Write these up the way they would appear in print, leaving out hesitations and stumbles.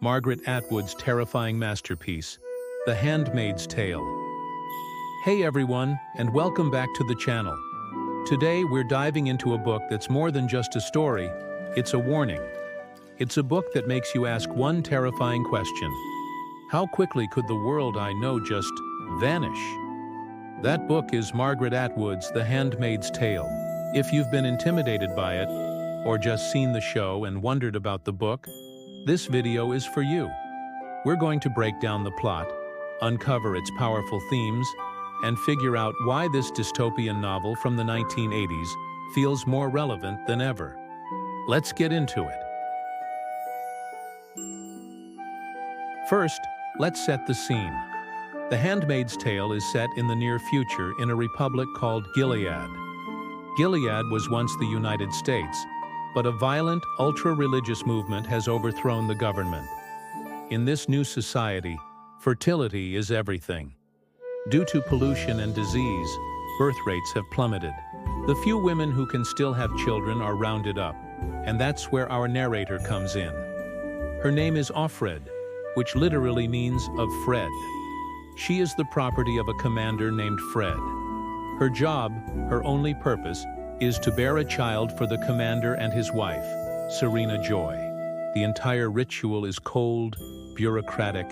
Margaret Atwood's terrifying masterpiece, The Handmaid's Tale. Hey everyone, and welcome back to the channel. Today we're diving into a book that's more than just a story, it's a warning. It's a book that makes you ask one terrifying question. How quickly could the world I know just vanish? That book is Margaret Atwood's The Handmaid's Tale. If you've been intimidated by it, or just seen the show and wondered about the book, this video is for you. We're going to break down the plot, uncover its powerful themes, and figure out why this dystopian novel from the 1980s feels more relevant than ever. Let's get into it. First, let's set the scene. The Handmaid's Tale is set in the near future in a republic called Gilead. Gilead was once the United States, but a violent, ultra-religious movement has overthrown the government. In this new society, fertility is everything. Due to pollution and disease, birth rates have plummeted. The few women who can still have children are rounded up, and that's where our narrator comes in. Her name is Offred, which literally means of Fred. She is the property of a commander named Fred. Her job, her only purpose, is to bear a child for the commander and his wife, Serena Joy. The entire ritual is cold, bureaucratic,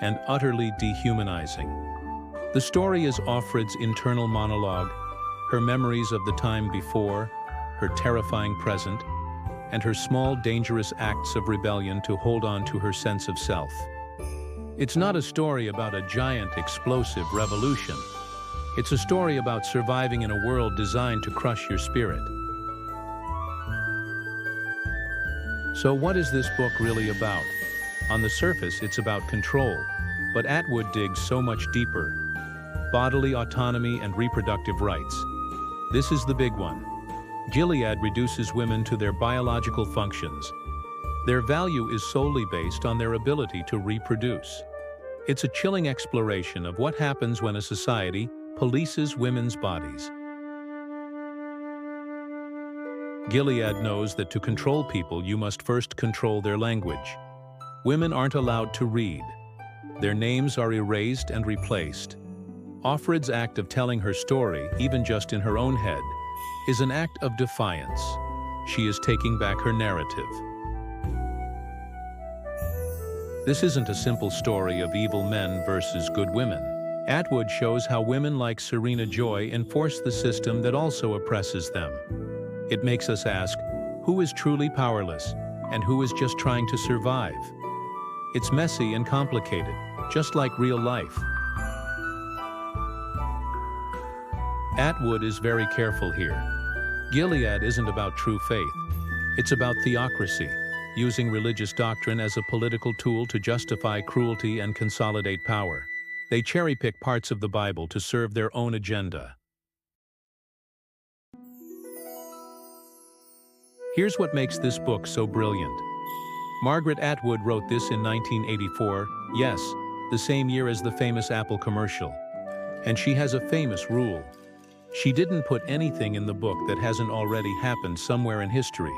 and utterly dehumanizing. The story is Offred's internal monologue, her memories of the time before, her terrifying present, and her small, dangerous acts of rebellion to hold on to her sense of self. It's not a story about a giant, explosive revolution. It's a story about surviving in a world designed to crush your spirit. So what is this book really about? On the surface, it's about control, but Atwood digs so much deeper. Bodily autonomy and reproductive rights. This is the big one. Gilead reduces women to their biological functions. Their value is solely based on their ability to reproduce. It's a chilling exploration of what happens when a society polices women's bodies. Gilead knows that to control people, you must first control their language. Women aren't allowed to read. Their names are erased and replaced. Offred's act of telling her story, even just in her own head, is an act of defiance. She is taking back her narrative. This isn't a simple story of evil men versus good women. Atwood shows how women like Serena Joy enforce the system that also oppresses them. It makes us ask, who is truly powerless, and who is just trying to survive? It's messy and complicated, just like real life. Atwood is very careful here. Gilead isn't about true faith. It's about theocracy, using religious doctrine as a political tool to justify cruelty and consolidate power. They cherry-pick parts of the Bible to serve their own agenda. Here's what makes this book so brilliant. Margaret Atwood wrote this in 1984, yes, the same year as the famous Apple commercial. And she has a famous rule. She didn't put anything in the book that hasn't already happened somewhere in history.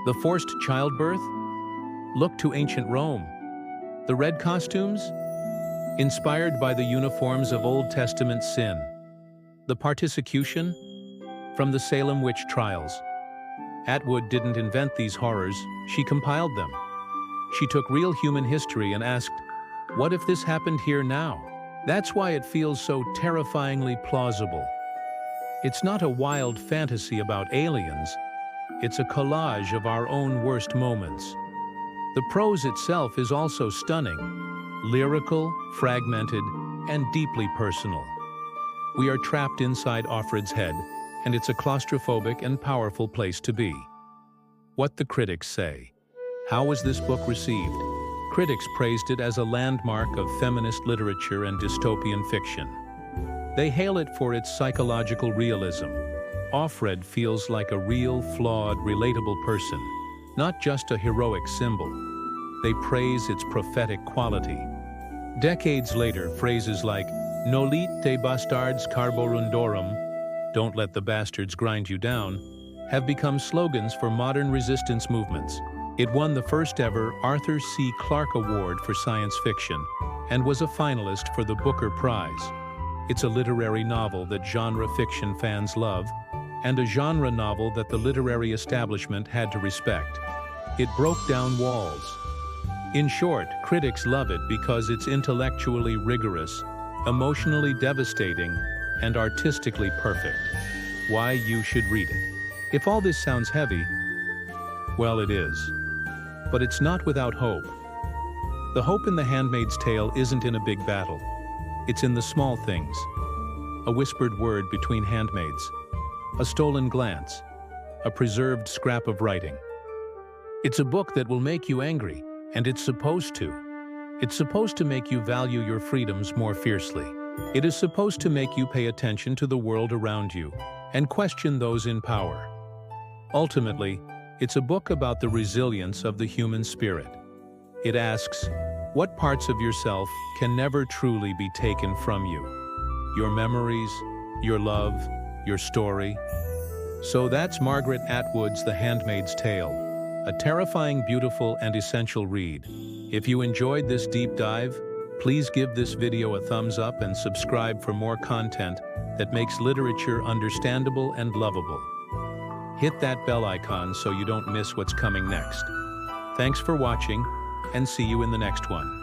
The forced childbirth? Look to ancient Rome. The red costumes? Inspired by the uniforms of Old Testament sin. The particution? From the Salem witch trials. Atwood didn't invent these horrors, she compiled them. She took real human history and asked, what if this happened here now? That's why it feels so terrifyingly plausible. It's not a wild fantasy about aliens, it's a collage of our own worst moments. The prose itself is also stunning. Lyrical, fragmented, and deeply personal. We are trapped inside Offred's head, and it's a claustrophobic and powerful place to be. What the critics say. How was this book received? Critics praised it as a landmark of feminist literature and dystopian fiction. They hail it for its psychological realism. Offred feels like a real, flawed, relatable person, not just a heroic symbol. They praise its prophetic quality. Decades later, phrases like "Nolit te bastards carborundorum," "Don't let the bastards grind you down," have become slogans for modern resistance movements. It won the first ever Arthur C. Clarke Award for Science Fiction and was a finalist for the Booker Prize. It's a literary novel that genre fiction fans love, and a genre novel that the literary establishment had to respect. It broke down walls. In short, critics love it because it's intellectually rigorous, emotionally devastating, and artistically perfect. Why you should read it. If all this sounds heavy, well, it is. But it's not without hope. The hope in The Handmaid's Tale isn't in a big battle. It's in the small things. A whispered word between handmaids, a stolen glance, a preserved scrap of writing. It's a book that will make you angry, and it's supposed to. It's supposed to make you value your freedoms more fiercely. It is supposed to make you pay attention to the world around you and question those in power. Ultimately, it's a book about the resilience of the human spirit. It asks, what parts of yourself can never truly be taken from you? Your memories, your love, your story. So that's Margaret Atwood's The Handmaid's Tale, a terrifying, beautiful, and essential read. If you enjoyed this deep dive, please give this video a thumbs up and subscribe for more content that makes literature understandable and lovable. Hit that bell icon so you don't miss what's coming next. Thanks for watching, and see you in the next one.